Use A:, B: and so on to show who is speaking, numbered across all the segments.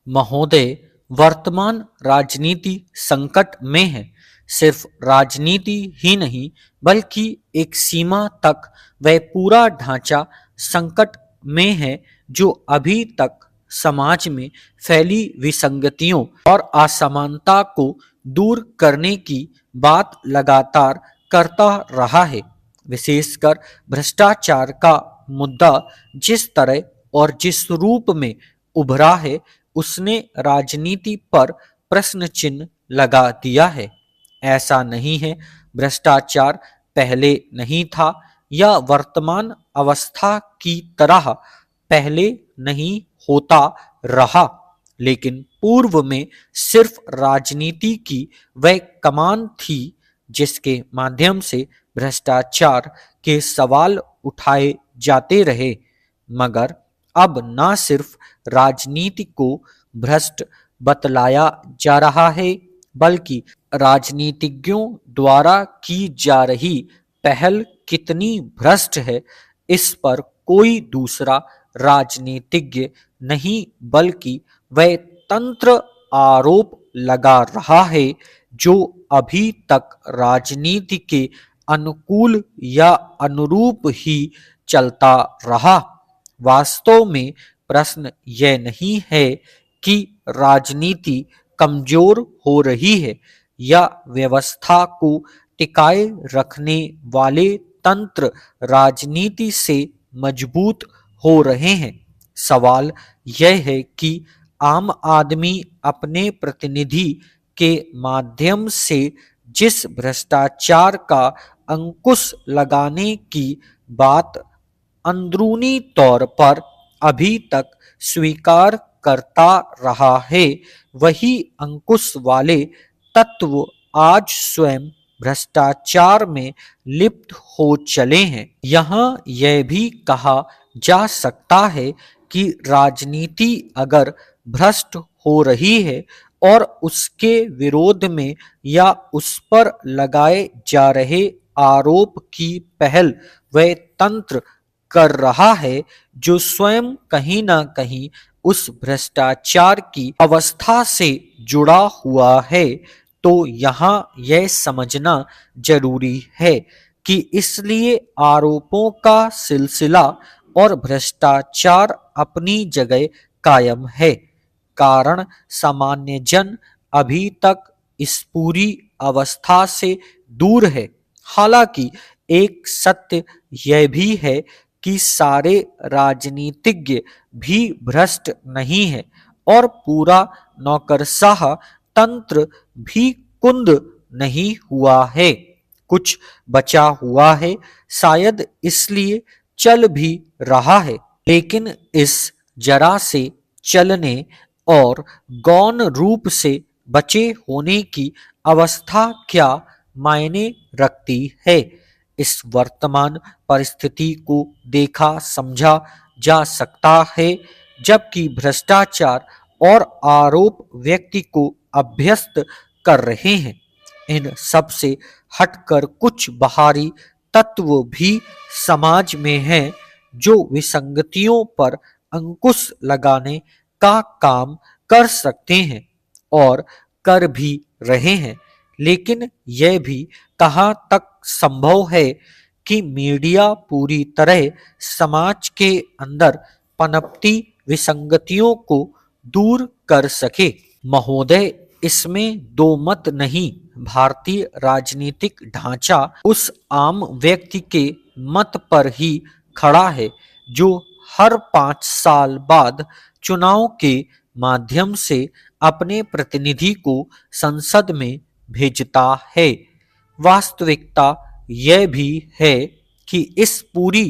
A: महोदय, वर्तमान राजनीति संकट में है। सिर्फ राजनीति ही नहीं, बल्कि एक सीमा तक वह पूरा ढांचा संकट में है जो अभी तक समाज में फैली विसंगतियों और असमानता को दूर करने की बात लगातार करता रहा है। विशेषकर भ्रष्टाचार का मुद्दा जिस तरह और जिस रूप में उभरा है, उसने राजनीति पर प्रश्न चिन्ह लगा दिया है। ऐसा नहीं है भ्रष्टाचार पहले नहीं था या वर्तमान अवस्था की तरह पहले नहीं होता रहा, लेकिन पूर्व में सिर्फ राजनीति की वह कमान थी जिसके माध्यम से भ्रष्टाचार के सवाल उठाए जाते रहे। मगर अब न सिर्फ राजनीति को भ्रष्ट बतलाया जा रहा है, बल्कि राजनीतिज्ञों द्वारा की जा रही पहल कितनी भ्रष्ट है, इस पर कोई दूसरा राजनीतिज्ञ नहीं बल्कि वह तंत्र आरोप लगा रहा है जो अभी तक राजनीति के अनुकूल या अनुरूप ही चलता रहा। वास्तव में प्रश्न यह नहीं है कि राजनीति कमजोर हो रही है या व्यवस्था को टिकाए रखने वाले तंत्र राजनीति से मजबूत हो रहे हैं। सवाल यह है कि आम आदमी अपने प्रतिनिधि के माध्यम से जिस भ्रष्टाचार का अंकुश लगाने की बात अंदरूनी तौर पर अभी तक स्वीकार करता रहा है, वही अंकुश वाले तत्व आज स्वयं भ्रष्टाचार में लिप्त हो चले हैं। यहाँ यह भी कहा जा सकता है कि राजनीति अगर भ्रष्ट हो रही है और उसके विरोध में या उस पर लगाए जा रहे आरोप की पहल वह तंत्र कर रहा है जो स्वयं कहीं ना कहीं उस भ्रष्टाचार की अवस्था से जुड़ा हुआ है, तो यहाँ यह समझना जरूरी है कि इसलिए आरोपों का सिलसिला और भ्रष्टाचार अपनी जगह कायम है। कारण सामान्य जन अभी तक इस पूरी अवस्था से दूर है। हालांकि एक सत्य यह भी है कि सारे राजनीतिज्ञ भी भ्रष्ट नहीं है और पूरा नौकरशाह तंत्र भी कुंद नहीं हुआ है। कुछ बचा हुआ है, शायद इसलिए चल भी रहा है, लेकिन इस जरा से चलने और गौण रूप से बचे होने की अवस्था क्या मायने रखती है। इस वर्तमान परिस्थिति को देखा समझा जा सकता है जबकि भ्रष्टाचार और आरोप व्यक्ति को अभ्यस्त कर रहे हैं। इन सब से हटकर कुछ बाहरी तत्व भी समाज में हैं जो विसंगतियों पर अंकुश लगाने का काम कर सकते हैं और कर भी रहे हैं। लेकिन यह भी कहाँ तक संभव है कि मीडिया पूरी तरह समाज के अंदर पनपती विसंगतियों को दूर कर सके। महोदय, इसमें दो मत नहीं। भारतीय राजनीतिक ढांचा उस आम व्यक्ति के मत पर ही खड़ा है जो हर 5 साल बाद चुनाव के माध्यम से अपने प्रतिनिधि को संसद में भेजता है। वास्तविकता यह भी है कि इस पूरी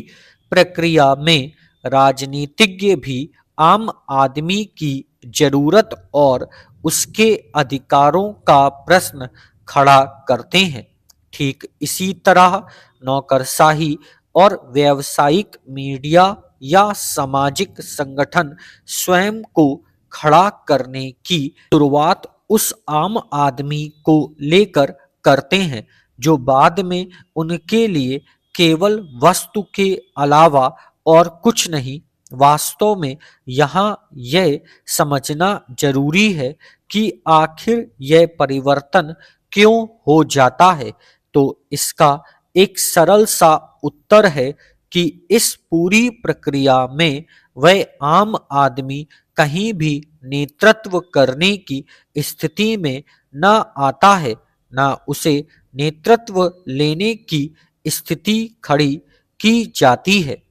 A: प्रक्रिया में राजनीतिज्ञ भी आम आदमी की जरूरत और उसके अधिकारों का प्रश्न खड़ा करते हैं। ठीक इसी तरह नौकरशाही और व्यावसायिक मीडिया या सामाजिक संगठन स्वयं को खड़ा करने की शुरुआत उस आम आदमी को लेकर करते हैं जो बाद में उनके लिए केवल वस्तु के अलावा और कुछ नहीं वास्तव में यहाँ यह समझना जरूरी है कि आखिर यह परिवर्तन क्यों हो जाता है। तो इसका एक सरल सा उत्तर है कि इस पूरी प्रक्रिया में वह आम आदमी कहीं भी नेतृत्व करने की स्थिति में न आता है, न उसे नेतृत्व लेने की स्थिति खड़ी की जाती है।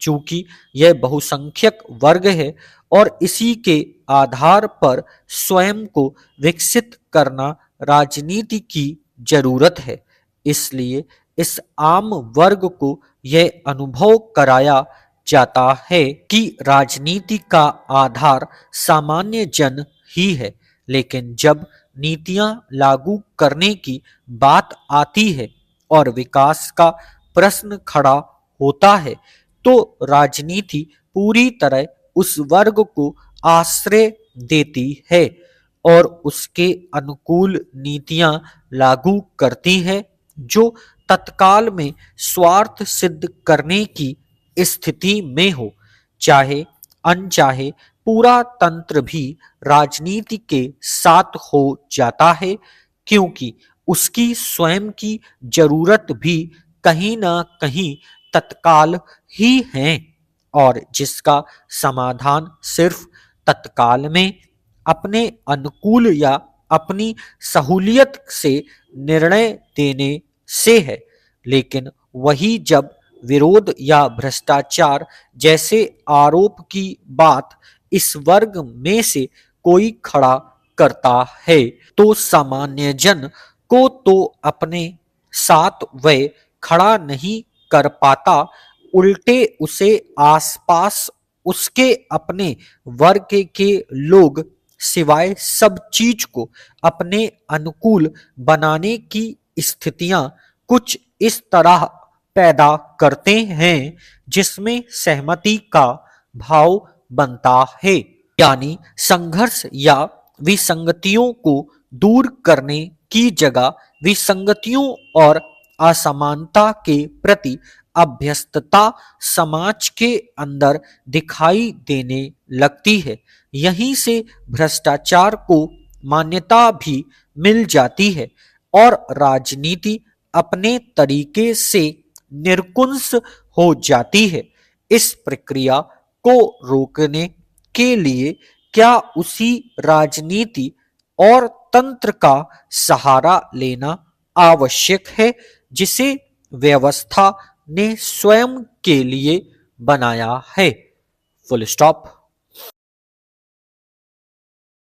A: चूंकि यह बहुसंख्यक वर्ग है और इसी के आधार पर स्वयं को विकसित करना राजनीति की जरूरत है, इसलिए इस आम वर्ग को यह अनुभव कराया जाता है कि राजनीति का आधार सामान्य जन ही है। लेकिन जब नीतियां लागू करने की बात आती है और विकास का प्रश्न खड़ा होता है, तो राजनीति पूरी तरह उस वर्ग को आश्रय देती है और उसके अनुकूल नीतियां लागू करती है जो तत्काल में स्वार्थ सिद्ध करने की स्थिति में हो। चाहे अनचाहे पूरा तंत्र भी राजनीति के साथ हो जाता है, क्योंकि उसकी स्वयं की जरूरत भी कहीं ना कहीं तत्काल ही है और जिसका समाधान सिर्फ तत्काल में अपने अनुकूल या अपनी सहूलियत से निर्णय देने से है। लेकिन वही जब विरोध या भ्रष्टाचार जैसे आरोप की बात इस वर्ग में से कोई खड़ा करता है, तो सामान्य जन को तो अपने साथ वह खड़ा नहीं कर पाता, उल्टे उसे आसपास उसके अपने वर्ग के लोग सिवाय सब चीज को अपने अनुकूल बनाने की स्थितियां कुछ इस तरह पैदा करते हैं जिसमें सहमति का भाव बनता है। यानी संघर्ष या विसंगतियों को दूर करने की जगह विसंगतियों और असमानता के प्रति अभ्यस्तता समाज के अंदर दिखाई देने लगती है। यहीं से भ्रष्टाचार को मान्यता भी मिल जाती है और राजनीति अपने तरीके से निर्कुंस हो जाती है। इस प्रक्रिया को रोकने के लिए क्या उसी राजनीति और तंत्र का सहारा लेना आवश्यक है जिसे व्यवस्था ने स्वयं के लिए बनाया है। Full stop.